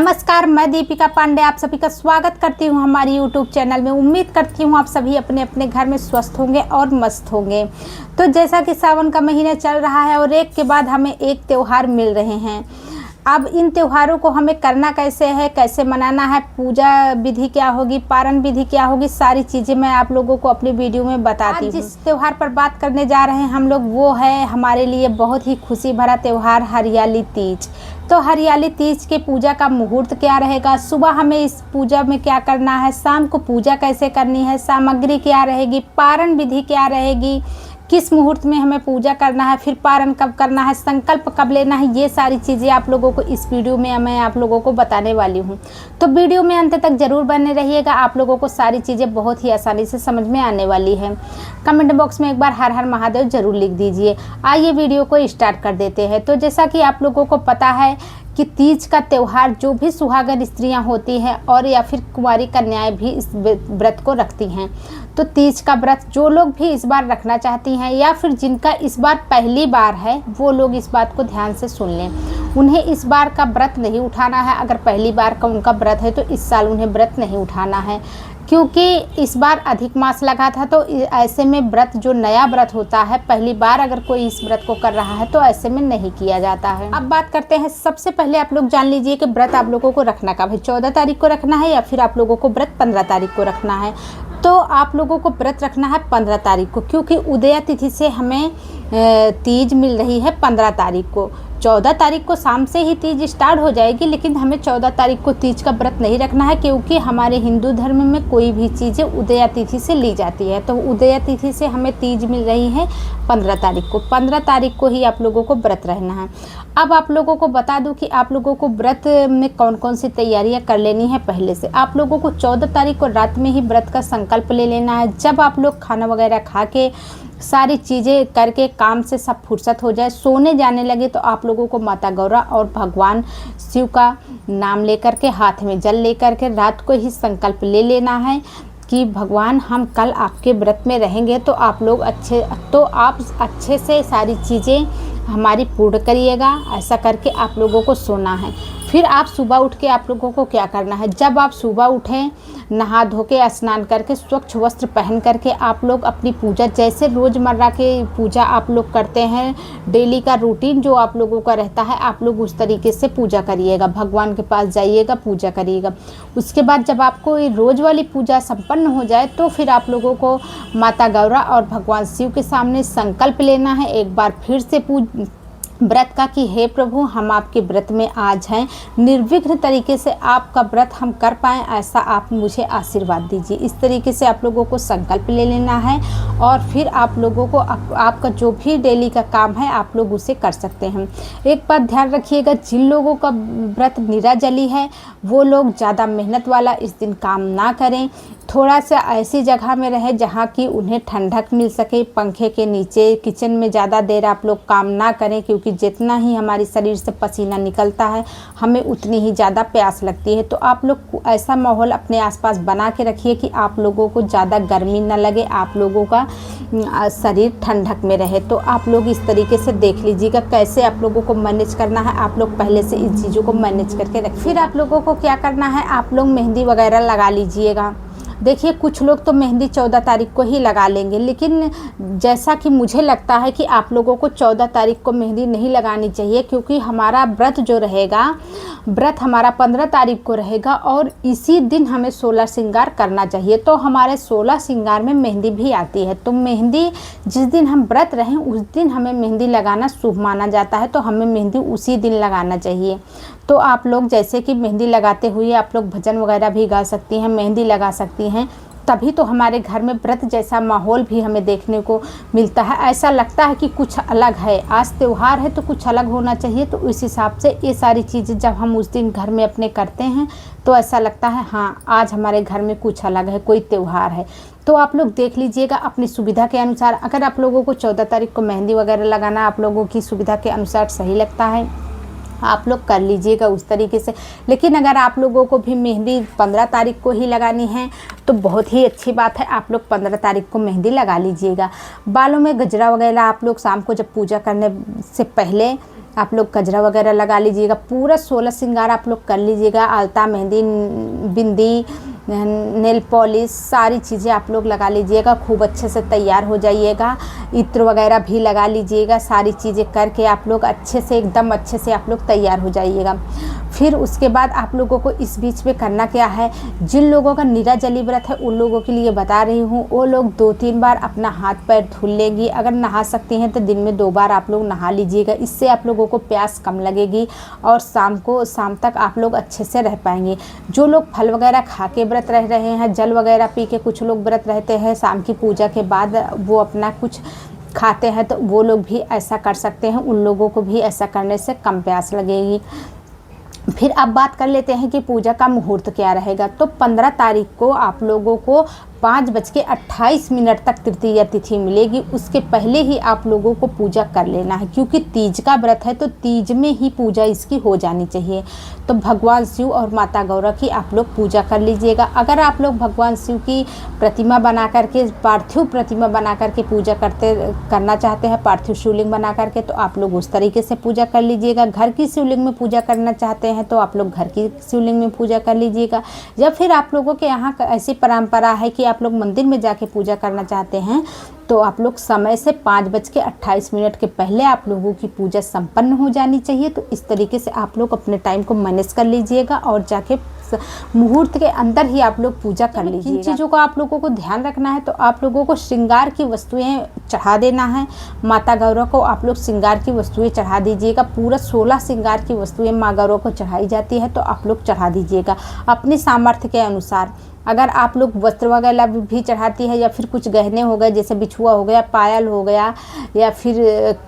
नमस्कार, मैं दीपिका पांडे आप सभी का स्वागत करती हूं हमारी यूट्यूब चैनल में। उम्मीद करती हूं आप सभी अपने अपने घर में स्वस्थ होंगे और मस्त होंगे। तो जैसा कि सावन का महीना चल रहा है और एक के बाद हमें एक त्यौहार मिल रहे हैं। अब इन त्योहारों को हमें करना कैसे है, कैसे मनाना है, पूजा विधि क्या होगी, पारण विधि क्या होगी, सारी चीज़ें मैं आप लोगों को अपनी वीडियो में बताती हूँ। जिस त्यौहार पर बात करने जा रहे हैं हम लोग वो है हमारे लिए बहुत ही खुशी भरा त्यौहार हरियाली तीज। तो हरियाली तीज के पूजा का मुहूर्त क्या रहेगा, सुबह हमें इस पूजा में क्या करना है, शाम को पूजा कैसे करनी है, सामग्री क्या रहेगी, पारण विधि क्या रहेगी, किस मुहूर्त में हमें पूजा करना है, फिर पारण कब करना है, संकल्प कब लेना है, ये सारी चीज़ें आप लोगों को इस वीडियो में मैं आप लोगों को बताने वाली हूँ। तो वीडियो में अंत तक ज़रूर बने रहिएगा, आप लोगों को सारी चीज़ें बहुत ही आसानी से समझ में आने वाली है। कमेंट बॉक्स में एक बार हर हर महादेव ज़रूर लिख दीजिए। आइए वीडियो को स्टार्ट कर देते हैं। तो जैसा कि आप लोगों को पता है कि तीज का त्यौहार जो भी सुहागन स्त्रियां होती हैं और या फिर कुंवारी कन्याएं भी इस व्रत को रखती हैं। तो तीज का व्रत जो लोग भी इस बार रखना चाहती हैं या फिर जिनका इस बार पहली बार है वो लोग इस बात को ध्यान से सुन लें। उन्हें इस बार का व्रत नहीं उठाना है। अगर पहली बार का उनका व्रत है तो इस साल उन्हें व्रत नहीं उठाना है, क्योंकि इस बार अधिक मास लगा था। तो ऐसे में व्रत जो नया व्रत होता है, पहली बार अगर कोई इस व्रत को कर रहा है तो ऐसे में नहीं किया जाता है। अब बात करते हैं, सबसे पहले आप लोग जान लीजिए कि व्रत आप लोगों को रखना कब है, 14 तारीख को रखना है या फिर आप लोगों को व्रत 15 तारीख को रखना है। तो आप लोगों को व्रत रखना है 15 तारीख को, क्योंकि उदया तिथि से हमें तीज मिल रही है 15 तारीख को। 14 तारीख को शाम से ही तीज स्टार्ट हो जाएगी, लेकिन हमें 14 तारीख को तीज का व्रत नहीं रखना है, क्योंकि हमारे हिंदू धर्म में कोई भी चीज़ें उदया तिथि से ली जाती है। तो उदया तिथि से हमें तीज मिल रही है 15 तारीख को। 15 तारीख को ही आप लोगों को व्रत रहना है। अब आप लोगों को बता दूं कि आप लोगों को व्रत में कौन कौन सी तैयारियां कर लेनी है पहले से। आप लोगों को 14 तारीख को रात में ही व्रत का संकल्प ले लेना है। जब आप लोग खाना वगैरह खा के सारी चीज़ें करके काम से सब फुर्सत हो जाए, सोने जाने लगे, तो आप लोगों को माता गौरा और भगवान शिव का नाम लेकर के, हाथ में जल लेकर के रात को ही संकल्प ले लेना है कि भगवान हम कल आपके व्रत में रहेंगे, तो आप अच्छे से सारी चीज़ें हमारी पूर्ण करिएगा। ऐसा करके आप लोगों को सोना है। फिर आप सुबह उठ के आप लोगों को क्या करना है, जब आप सुबह उठें, नहा धो के स्नान करके स्वच्छ वस्त्र पहन करके आप लोग अपनी पूजा, जैसे रोज़मर्रा के पूजा आप लोग करते हैं, डेली का रूटीन जो आप लोगों का रहता है, आप लोग उस तरीके से पूजा करिएगा। भगवान के पास जाइएगा, पूजा करिएगा। उसके बाद जब आपको ये रोज़ वाली पूजा संपन्न हो जाए तो फिर आप लोगों को माता गौरा और भगवान शिव के सामने संकल्प लेना है एक बार फिर से व्रत का कि हे प्रभु, हम आपके व्रत में आज हैं, निर्विघ्न तरीके से आपका व्रत हम कर पाएँ, ऐसा आप मुझे आशीर्वाद दीजिए। इस तरीके से आप लोगों को संकल्प ले लेना है और फिर आप लोगों को आपका जो भी डेली का काम है आप लोग उसे कर सकते हैं। एक बात ध्यान रखिएगा, जिन लोगों का व्रत निराजली है वो लोग ज़्यादा मेहनत वाला इस दिन काम ना करें। थोड़ा सा ऐसी जगह में रहें जहाँ की उन्हें ठंडक मिल सके, पंखे के नीचे। किचन में ज़्यादा देर आप लोग काम ना करें, क्योंकि जितना ही हमारे शरीर से पसीना निकलता है हमें उतनी ही ज़्यादा प्यास लगती है। तो आप लोग ऐसा माहौल अपने आसपास बना के रखिए कि आप लोगों को ज़्यादा गर्मी ना लगे, आप लोगों का शरीर ठंडक में रहे। तो आप लोग इस तरीके से देख लीजिएगा कैसे आप लोगों को मैनेज करना है। आप लोग पहले से इन चीज़ों को मैनेज करके रखिए। फिर आप लोगों को क्या करना है, आप लोग मेहंदी वगैरह लगा लीजिएगा। देखिए, कुछ लोग तो मेहंदी 14 तारीख को ही लगा लेंगे, लेकिन जैसा कि मुझे लगता है कि आप लोगों को 14 तारीख को मेहंदी नहीं लगानी चाहिए, क्योंकि हमारा व्रत जो रहेगा, व्रत हमारा 15 तारीख को रहेगा और इसी दिन हमें 16 श्रृंगार करना चाहिए। तो हमारे 16 श्रृंगार में मेहंदी भी आती है। तो मेहंदी जिस दिन हम व्रत रहें उस दिन हमें मेहंदी लगाना शुभ माना जाता है, तो हमें मेहंदी उसी दिन लगाना चाहिए। तो आप लोग जैसे कि मेहंदी लगाते हुए आप लोग भजन वगैरह भी गा सकती हैं, मेहंदी लगा सकती हैं, तभी तो हमारे घर में व्रत जैसा माहौल भी हमें देखने को मिलता है। ऐसा लगता है कि कुछ अलग है, आज त्यौहार है तो कुछ अलग होना चाहिए। तो इस हिसाब से ये सारी चीज़ें जब हम उस दिन घर में अपने करते हैं तो ऐसा लगता है हाँ, आज हमारे घर में कुछ अलग है, कोई त्यौहार है। तो आप लोग देख लीजिएगा अपनी सुविधा के अनुसार। अगर आप लोगों को 14 तारीख को मेहंदी वगैरह लगाना आप लोगों की सुविधा के अनुसार सही लगता है, आप लोग कर लीजिएगा उस तरीके से। लेकिन अगर आप लोगों को भी मेहंदी 15 तारीख को ही लगानी है तो बहुत ही अच्छी बात है, आप लोग 15 तारीख को मेहंदी लगा लीजिएगा। बालों में गजरा वगैरह आप लोग शाम को जब पूजा करने से पहले आप लोग गजरा वगैरह लगा लीजिएगा, पूरा 16 श्रृंगार आप लोग कर लीजिएगा। आलता, मेहंदी, बिंदी, नेल पॉलिश, सारी चीज़ें आप लोग लगा लीजिएगा। खूब अच्छे से तैयार हो जाइएगा, इत्र वगैरह भी लगा लीजिएगा। सारी चीज़ें करके आप लोग अच्छे से, एकदम अच्छे से आप लोग तैयार हो जाइएगा। फिर उसके बाद आप लोगों को इस बीच में करना क्या है, जिन लोगों का निराजली व्रत है उन लोगों के लिए बता रही हूँ, वो लोग 2-3 बार अपना हाथ पैर धुल लेंगी। अगर नहा सकती हैं तो दिन में 2 बार आप लोग नहा लीजिएगा। इससे आप लोगों को प्यास कम लगेगी और शाम तक आप लोग अच्छे से रह पाएंगे। जो लोग फल वगैरह खा के व्रत रह रहे हैं, जल वगैरह पी के कुछ लोग व्रत रहते हैं, शाम की पूजा के बाद वो अपना कुछ खाते हैं, तो वो लोग भी ऐसा कर सकते हैं। उन लोगों को भी ऐसा करने से कम प्यास लगेगी। फिर अब बात कर लेते हैं कि पूजा का मुहूर्त क्या रहेगा। तो 15 तारीख को आप लोगों को 5:28 तक तृतीया तिथि मिलेगी। उसके पहले ही आप लोगों को पूजा कर लेना है, क्योंकि तीज का व्रत है तो तीज में ही पूजा इसकी हो जानी चाहिए। तो भगवान शिव और माता गौरा की आप लोग पूजा कर लीजिएगा। अगर आप लोग भगवान शिव की प्रतिमा बना करके, पार्थिव प्रतिमा बना करके पूजा करना चाहते हैं, पार्थिव शिवलिंग बना करके, तो आप लोग उस तरीके से पूजा कर लीजिएगा। घर की शिवलिंग में पूजा करना चाहते हैं तो आप लोग घर की शिवलिंग में पूजा कर लीजिएगा। या फिर आप लोगों के यहाँ ऐसी परंपरा है कि आप लोग मंदिर में जाके पूजा करना चाहते हैं, तो आप लोग समय से 5:28 के पहले आप लोगों की पूजा संपन्न हो जानी चाहिए। तो इस तरीके से आप लोग अपने टाइम को मैनेज कर लीजिएगा और जाके मुहूर्त के अंदर ही आप लोग पूजा कर लीजिएगा। इन चीज़ों का आप लोगों को ध्यान रखना है। तो आप लोगों को श्रृंगार की वस्तुएं चढ़ा देना है। माता गौरा को आप लोग श्रृंगार की वस्तुएं चढ़ा दीजिएगा। पूरा 16 श्रृंगार की वस्तुएं माँ गौरा को चढ़ाई जाती है, तो आप लोग चढ़ा दीजिएगा अपने सामर्थ्य के अनुसार। अगर आप लोग वस्त्र वगैरह भी चढ़ाती है, या फिर कुछ गहने हो गए, जैसे बिछुआ हो गया, पायल हो गया, या फिर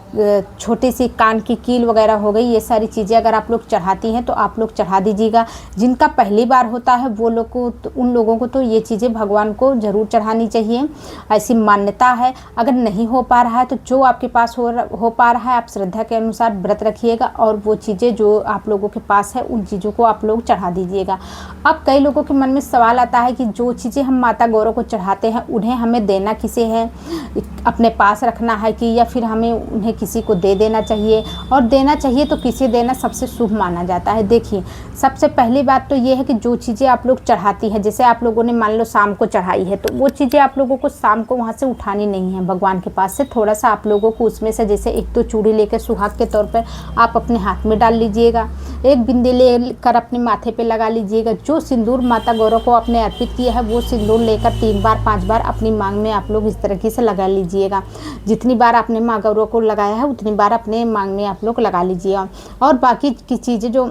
छोटी सी कान की कील वगैरह हो गई, ये सारी चीज़ें अगर आप लोग चढ़ाती हैं तो आप लोग चढ़ा दीजिएगा। जिनका पहली बार होता है वो लोग को, तो उन लोगों को तो ये चीज़ें भगवान को ज़रूर चढ़ानी चाहिए, ऐसी मान्यता है। अगर नहीं हो पा रहा है तो जो आपके पास हो पा रहा है, आप श्रद्धा के अनुसार व्रत रखिएगा और वो चीज़ें जो आप लोगों के पास है उन चीज़ों को आप लोग चढ़ा दीजिएगा। अब कई लोगों के मन में सवाल आता है कि जो चीज़ें हम माता गौरा को चढ़ाते हैं उन्हें हमें देना किसे है, अपने पास रखना है कि या फिर हमें उन्हें किसी को दे देना चाहिए, और देना चाहिए तो किसे देना सबसे शुभ माना जाता है। देखिए, सबसे पहली बात तो ये है कि जो चीज़ें आप लोग चढ़ाती हैं, जैसे आप लोगों ने मान लो शाम को चढ़ाई है, तो वो चीज़ें आप लोगों को शाम को वहाँ से उठानी नहीं है भगवान के पास से। थोड़ा सा आप लोगों को उसमें से, जैसे 1-2 चूड़ी लेकर सुहाग के तौर पर आप अपने हाथ में डाल लीजिएगा, 1 बिंदी लेकर अपने माथे पे लगा लीजिएगा। जो सिंदूर माता गौरा को आपने अर्पित किया है वो सिंदूर लेकर 3 बार 5 बार अपनी मांग में आप लोग इस तरीके से लगा लीजिएगा। जितनी बार आपने माँ गौरा को लगाया है उतनी बार अपने मांग में आप लोग लगा लीजिएगा। और बाकी की चीज़ें, जो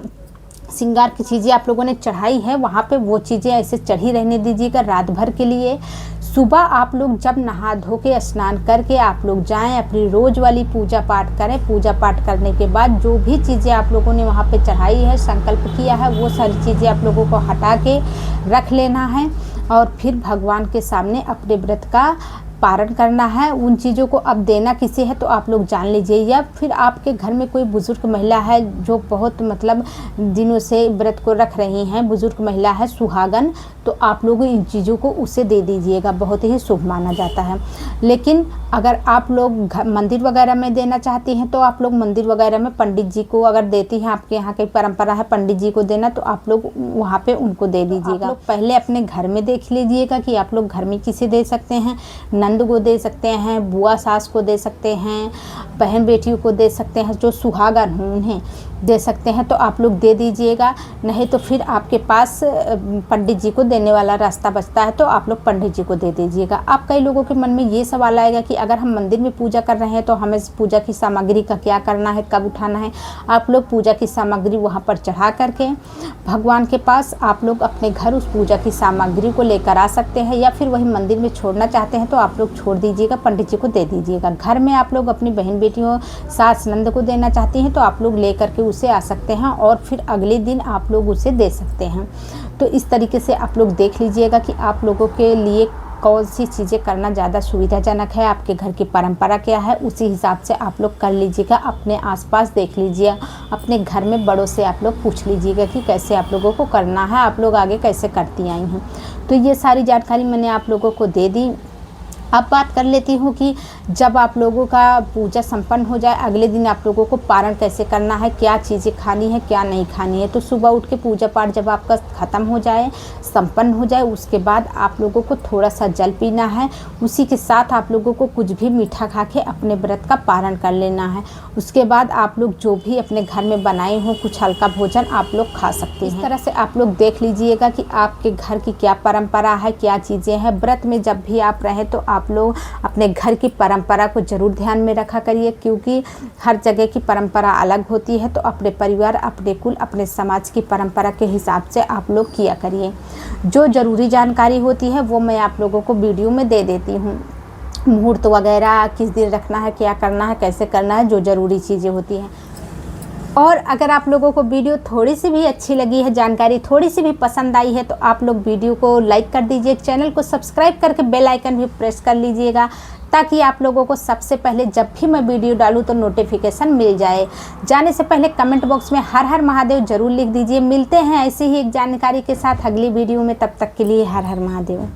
श्रृंगार की चीज़ें आप लोगों ने चढ़ाई है वहाँ पे वो चीज़ें ऐसे चढ़ी रहने दीजिएगा रात भर के लिए। सुबह आप लोग जब नहा धो के स्नान करके आप लोग जाएं, अपनी रोज़ वाली पूजा पाठ करें। पूजा पाठ करने के बाद जो भी चीज़ें आप लोगों ने वहाँ पे चढ़ाई है, संकल्प किया है, वो सारी चीज़ें आप लोगों को हटा के रख लेना है और फिर भगवान के सामने अपने व्रत का पारण करना है। उन चीज़ों को अब देना किसे है तो आप लोग जान लीजिए। या फिर आपके घर में कोई बुज़ुर्ग महिला है जो बहुत मतलब दिनों से व्रत को रख रही हैं, बुज़ुर्ग महिला है, सुहागन, तो आप लोग इन चीज़ों को उसे दे दीजिएगा, बहुत ही शुभ माना जाता है। लेकिन अगर आप लोग मंदिर वगैरह में देना चाहती हैं तो आप लोग मंदिर वगैरह में पंडित जी को अगर देती हैं, आपके यहाँ की परंपरा है पंडित जी को देना, तो आप लोग वहाँ पे उनको दे दीजिएगा। आप लोग पहले अपने घर में देख लीजिएगा कि आप लोग घर में किसे दे सकते हैं। नंद को दे सकते हैं, बुआ सास को दे सकते हैं, बहन बेटियों को दे सकते हैं, जो सुहागन हों उन्हें दे सकते हैं, तो आप लोग दे दीजिएगा। नहीं तो फिर आपके पास पंडित जी को देने वाला रास्ता बचता है तो आप लोग पंडित जी को दे दीजिएगा। अब कई लोगों के मन में ये सवाल आएगा कि अगर हम मंदिर में पूजा कर रहे हैं तो हमें पूजा की सामग्री का क्या करना है, कब उठाना है। आप लोग पूजा की सामग्री वहाँ पर चढ़ा करके भगवान के पास आप लोग अपने घर उस पूजा की सामग्री को लेकर आ सकते हैं, या फिर वही मंदिर में छोड़ना चाहते हैं तो आप लोग छोड़ दीजिएगा, पंडित जी को दे दीजिएगा। घर में आप लोग अपनी बहन बेटियों, सास नंद को देना चाहती हैं तो आप लोग ले करके उसे आ सकते हैं और फिर अगले दिन आप लोग उसे दे सकते हैं। तो इस तरीके से आप लोग देख लीजिएगा कि आप लोगों के लिए कौन सी चीज़ें करना ज़्यादा सुविधाजनक है, आपके घर की परंपरा क्या है, उसी हिसाब से आप लोग कर लीजिएगा। अपने आसपास देख लीजिए, अपने घर में बड़ों से आप लोग पूछ लीजिएगा कि कैसे आप लोगों को करना है, आप लोग आगे कैसे करती आई हैं। तो ये सारी जानकारी मैंने आप लोगों को दे दी। अब बात कर लेती हूँ कि जब आप लोगों का पूजा संपन्न हो जाए, अगले दिन आप लोगों को पारण कैसे करना है, क्या चीज़ें खानी है क्या नहीं खानी है। तो सुबह उठ के पूजा पाठ जब आपका ख़त्म हो जाए, संपन्न हो जाए, उसके बाद आप लोगों को थोड़ा सा जल पीना है। उसी के साथ आप लोगों को कुछ भी मीठा खा के अपने व्रत का पारण कर लेना है। उसके बाद आप लोग जो भी अपने घर में बनाए हो कुछ हल्का भोजन आप लोग खा सकते हैं। इस तरह से आप लोग देख लीजिएगा कि आपके घर की क्या परंपरा है, क्या चीज़ें हैं। व्रत में जब भी आप रहें तो आप लोग अपने घर की परंपरा को ज़रूर ध्यान में रखा करिए, क्योंकि हर जगह की परंपरा अलग होती है। तो अपने परिवार, अपने कुल, अपने समाज की परंपरा के हिसाब से आप लोग किया करिए। जो ज़रूरी जानकारी होती है वो मैं आप लोगों को वीडियो में दे देती हूँ। मुहूर्त वगैरह किस दिन रखना है, क्या करना है, कैसे करना है, जो ज़रूरी चीज़ें होती हैं। और अगर आप लोगों को वीडियो थोड़ी सी भी अच्छी लगी है, जानकारी थोड़ी सी भी पसंद आई है, तो आप लोग वीडियो को लाइक कर दीजिए, चैनल को सब्सक्राइब करके बेल आइकन भी प्रेस कर लीजिएगा, ताकि आप लोगों को सबसे पहले जब भी मैं वीडियो डालूं तो नोटिफिकेशन मिल जाए। जाने से पहले कमेंट बॉक्स में हर हर महादेव जरूर लिख दीजिए। मिलते हैं ऐसी ही एक जानकारी के साथ अगली वीडियो में, तब तक के लिए हर हर महादेव।